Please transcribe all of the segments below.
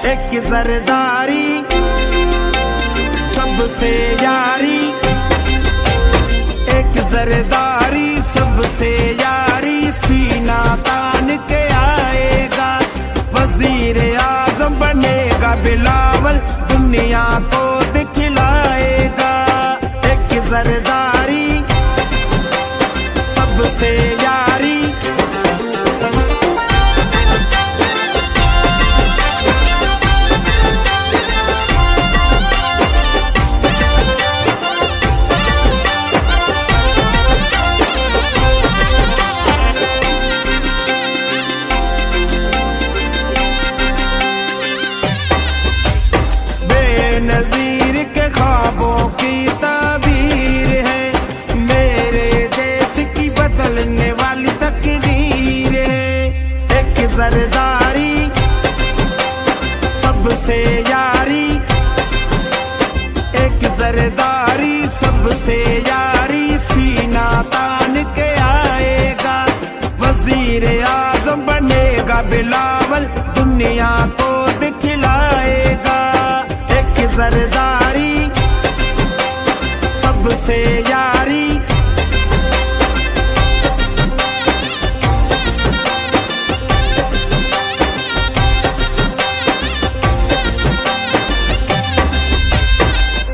एक सरदारी सबसे यारी, एक सरदारी सबसे यारी, सीना तान के आएगा, वजीर आजम बनेगा बिलावल, दुनिया को दिखलाएगा। एक सरदारी सबसे यारी, नज़ीर के ख्वाबों की ताबीर है, मेरे देश की बदलने वाली तकदीर है। एक सरदारी सबसे यारी, एक सरदारी सबसे यारी, सीना तान के आएगा, वजीर आजम बनेगा बिलावल, दुनिया को दिखलाएगा। सरदारी सबसे यारी,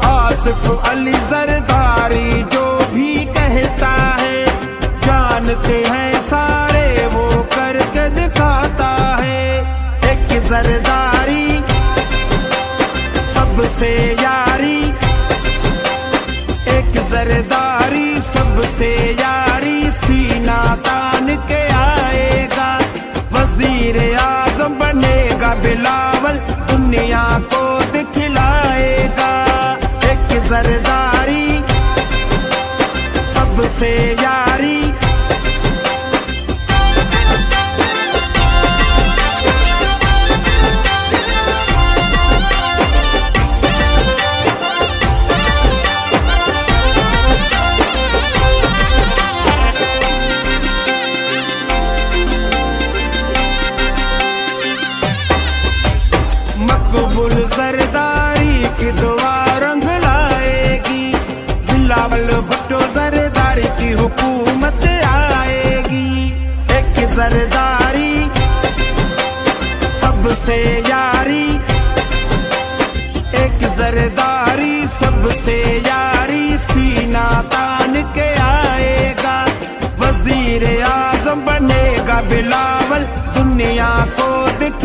आसिफ अली सरदारी जो भी कहता है, जानते हैं सारे वो करके दिखाता है। एक सरदारी सबसे यारी, एक सरदारी सबसे यारी, सीना तान के आएगा, वजीर आजम बनेगा बिलावल, दुनिया को दिखलाएगा। एक सरदारी सबसे यारी, मकबूल सरदारी की दुआ रंग लाएगी, बिलावल भुट्टो सरदारी की हुकूमत आएगी। एक सरदारी सबसे यारी, एक सरदारी सबसे यारी, सीना तान के आएगा, वजीर आजम बनेगा बिलावल, दुनिया को दिख